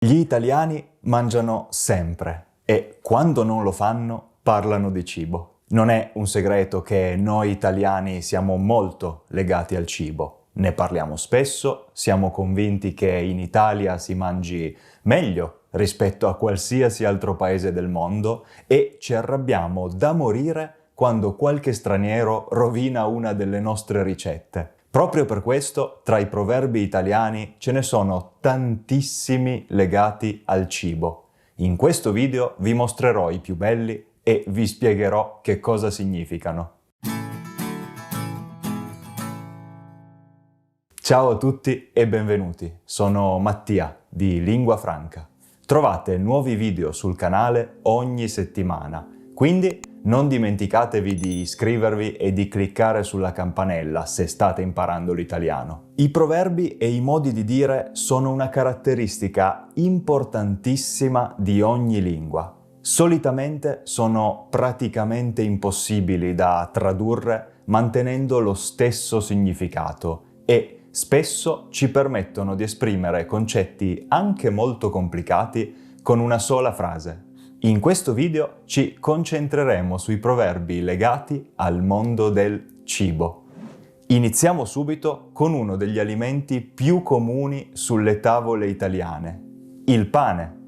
Gli italiani mangiano sempre e quando non lo fanno parlano di cibo. Non è un segreto che noi italiani siamo molto legati al cibo. Ne parliamo spesso, siamo convinti che in Italia si mangi meglio rispetto a qualsiasi altro paese del mondo e ci arrabbiamo da morire quando qualche straniero rovina una delle nostre ricette. Proprio per questo, tra i proverbi italiani ce ne sono tantissimi legati al cibo. In questo video vi mostrerò i più belli e vi spiegherò che cosa significano. Ciao a tutti e benvenuti, sono Mattia di Lingua Franca. Trovate nuovi video sul canale ogni settimana, quindi non dimenticatevi di iscrivervi e di cliccare sulla campanella se state imparando l'italiano. I proverbi e i modi di dire sono una caratteristica importantissima di ogni lingua. Solitamente sono praticamente impossibili da tradurre mantenendo lo stesso significato e spesso ci permettono di esprimere concetti anche molto complicati con una sola frase. In questo video ci concentreremo sui proverbi legati al mondo del cibo. Iniziamo subito con uno degli alimenti più comuni sulle tavole italiane, il pane,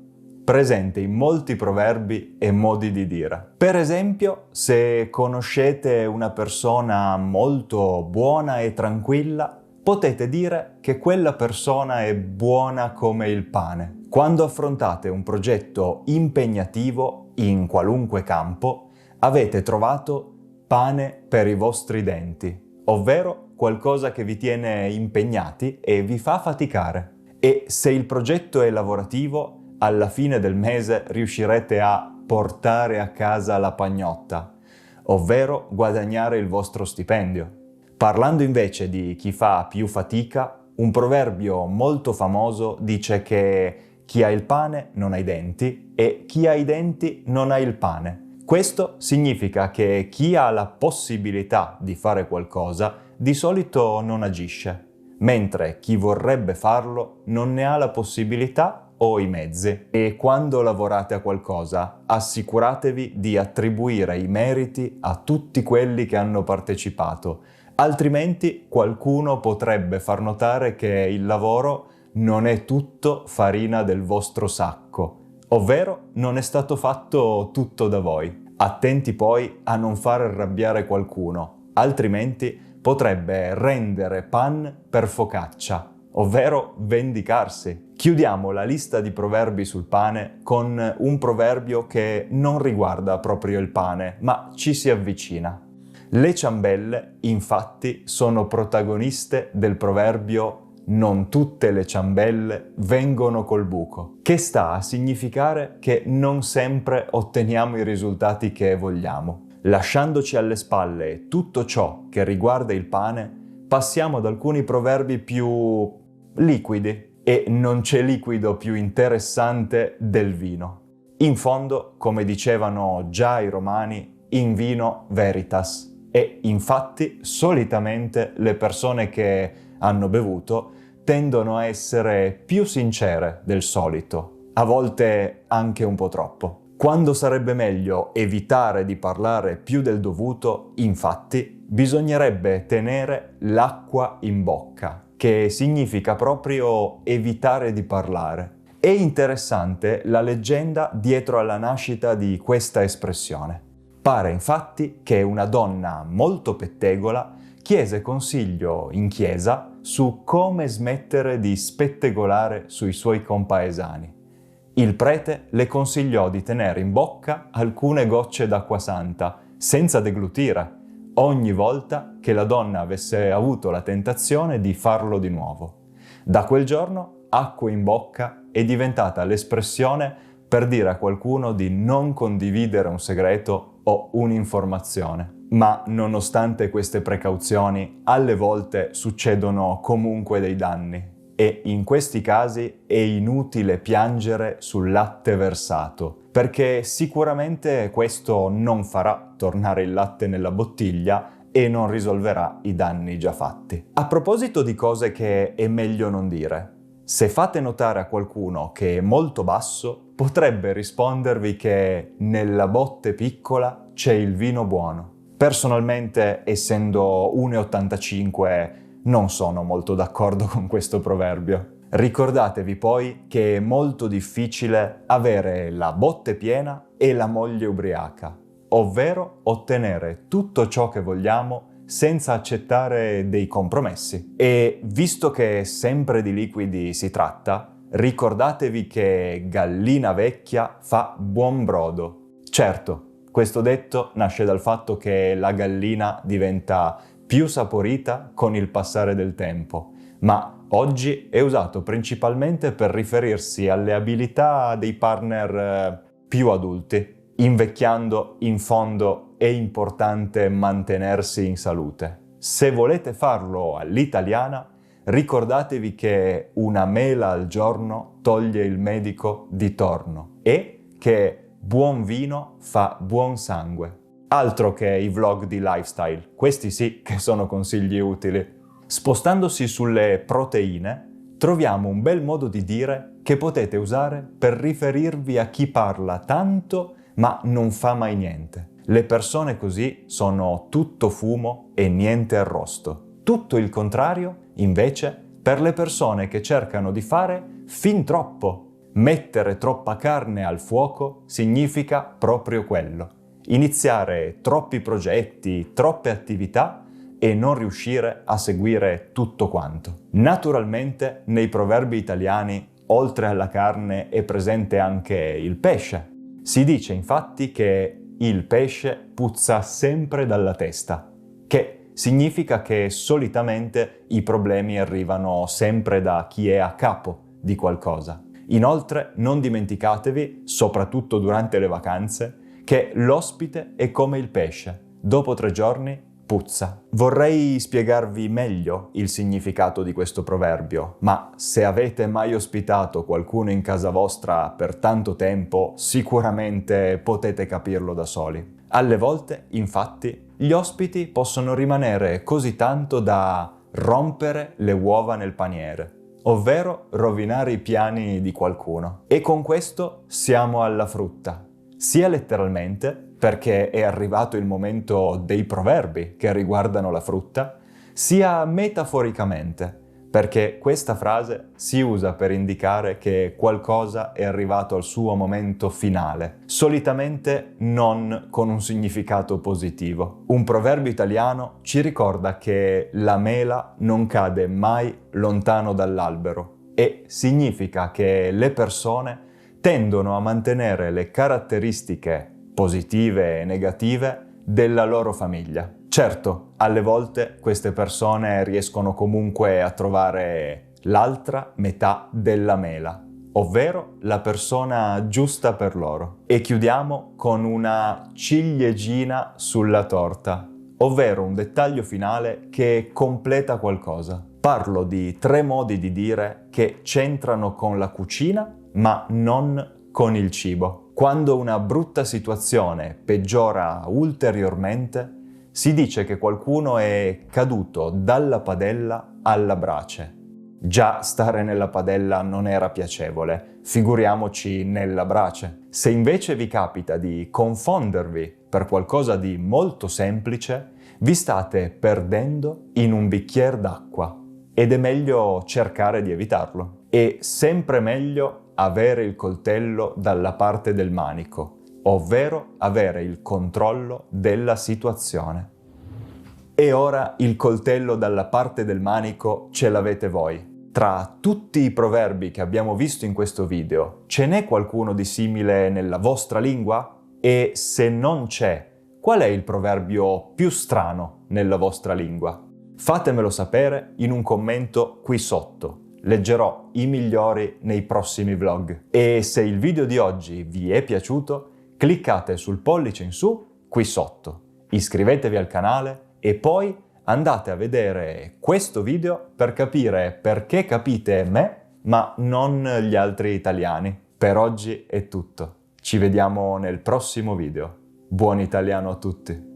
presente in molti proverbi e modi di dire. Per esempio, se conoscete una persona molto buona e tranquilla, potete dire che quella persona è buona come il pane. Quando affrontate un progetto impegnativo in qualunque campo, avete trovato pane per i vostri denti, ovvero qualcosa che vi tiene impegnati e vi fa faticare. E se il progetto è lavorativo, alla fine del mese riuscirete a portare a casa la pagnotta, ovvero guadagnare il vostro stipendio. Parlando invece di chi fa più fatica, un proverbio molto famoso dice che chi ha il pane non ha i denti e chi ha i denti non ha il pane. Questo significa che chi ha la possibilità di fare qualcosa di solito non agisce, mentre chi vorrebbe farlo non ne ha la possibilità o i mezzi. E quando lavorate a qualcosa, assicuratevi di attribuire i meriti a tutti quelli che hanno partecipato, altrimenti qualcuno potrebbe far notare che il lavoro non è tutto farina del vostro sacco, ovvero non è stato fatto tutto da voi. Attenti poi a non far arrabbiare qualcuno, altrimenti potrebbe rendere pan per focaccia, ovvero vendicarsi. Chiudiamo la lista di proverbi sul pane con un proverbio che non riguarda proprio il pane, ma ci si avvicina. Le ciambelle, infatti, sono protagoniste del proverbio «Non tutte le ciambelle vengono col buco», che sta a significare che non sempre otteniamo i risultati che vogliamo. Lasciandoci alle spalle tutto ciò che riguarda il pane, passiamo ad alcuni proverbi più liquidi, e non c'è liquido più interessante del vino. In fondo, come dicevano già i romani, in vino veritas. E infatti solitamente le persone che hanno bevuto tendono a essere più sincere del solito, a volte anche un po' troppo. Quando sarebbe meglio evitare di parlare più del dovuto, infatti, bisognerebbe tenere l'acqua in bocca, che significa proprio evitare di parlare. È interessante la leggenda dietro alla nascita di questa espressione. Pare infatti che una donna molto pettegola chiese consiglio in chiesa su come smettere di spettegolare sui suoi compaesani. Il prete le consigliò di tenere in bocca alcune gocce d'acqua santa, senza deglutire, ogni volta che la donna avesse avuto la tentazione di farlo di nuovo. Da quel giorno, acqua in bocca è diventata l'espressione per dire a qualcuno di non condividere un segreto o un'informazione. Ma nonostante queste precauzioni, alle volte succedono comunque dei danni e in questi casi è inutile piangere sul latte versato, perché sicuramente questo non farà tornare il latte nella bottiglia e non risolverà i danni già fatti. A proposito di cose che è meglio non dire, Se fate notare a qualcuno che è molto basso, potrebbe rispondervi che nella botte piccola c'è il vino buono. Personalmente, essendo 1,85, non sono molto d'accordo con questo proverbio. Ricordatevi poi che è molto difficile avere la botte piena e la moglie ubriaca, ovvero ottenere tutto ciò che vogliamo senza accettare dei compromessi. E visto che sempre di liquidi si tratta, ricordatevi che gallina vecchia fa buon brodo. Certo, questo detto nasce dal fatto che la gallina diventa più saporita con il passare del tempo, ma oggi è usato principalmente per riferirsi alle abilità dei partner più adulti. Invecchiando, in fondo, è importante mantenersi in salute. Se volete farlo all'italiana, ricordatevi che una mela al giorno toglie il medico di torno e che buon vino fa buon sangue. Altro che i vlog di lifestyle, questi sì che sono consigli utili. Spostandosi sulle proteine, troviamo un bel modo di dire che potete usare per riferirvi a chi parla tanto ma non fa mai niente. Le persone così sono tutto fumo e niente arrosto. Tutto il contrario, invece, per le persone che cercano di fare fin troppo. Mettere troppa carne al fuoco significa proprio quello. Iniziare troppi progetti, troppe attività e non riuscire a seguire tutto quanto. Naturalmente, nei proverbi italiani, oltre alla carne, è presente anche il pesce. Si dice infatti che il pesce puzza sempre dalla testa, che significa che solitamente i problemi arrivano sempre da chi è a capo di qualcosa. Inoltre non dimenticatevi, soprattutto durante le vacanze, che l'ospite è come il pesce, dopo 3 giorni puzza. Vorrei spiegarvi meglio il significato di questo proverbio, ma se avete mai ospitato qualcuno in casa vostra per tanto tempo, sicuramente potete capirlo da soli. Alle volte, infatti, gli ospiti possono rimanere così tanto da rompere le uova nel paniere, ovvero rovinare i piani di qualcuno. E con questo siamo alla frutta, sia letteralmente, perché è arrivato il momento dei proverbi che riguardano la frutta, sia metaforicamente, perché questa frase si usa per indicare che qualcosa è arrivato al suo momento finale, solitamente non con un significato positivo. Un proverbio italiano ci ricorda che la mela non cade mai lontano dall'albero e significa che le persone tendono a mantenere le caratteristiche positive e negative della loro famiglia. Certo, alle volte queste persone riescono comunque a trovare l'altra metà della mela, ovvero la persona giusta per loro. E chiudiamo con una ciliegina sulla torta, ovvero un dettaglio finale che completa qualcosa. Parlo di 3 modi di dire che c'entrano con la cucina, ma non con il cibo. Quando una brutta situazione peggiora ulteriormente, si dice che qualcuno è caduto dalla padella alla brace. Già stare nella padella non era piacevole, figuriamoci nella brace. Se invece vi capita di confondervi per qualcosa di molto semplice, vi state perdendo in un bicchiere d'acqua ed è meglio cercare di evitarlo. È sempre meglio avere il coltello dalla parte del manico, ovvero avere il controllo della situazione. E ora il coltello dalla parte del manico ce l'avete voi. Tra tutti i proverbi che abbiamo visto in questo video, ce n'è qualcuno di simile nella vostra lingua? E se non c'è, qual è il proverbio più strano nella vostra lingua? Fatemelo sapere in un commento qui sotto. Leggerò i migliori nei prossimi vlog. E se il video di oggi vi è piaciuto, cliccate sul pollice in su qui sotto, iscrivetevi al canale e poi andate a vedere questo video per capire perché capite me, ma non gli altri italiani. Per oggi è tutto. Ci vediamo nel prossimo video. Buon italiano a tutti!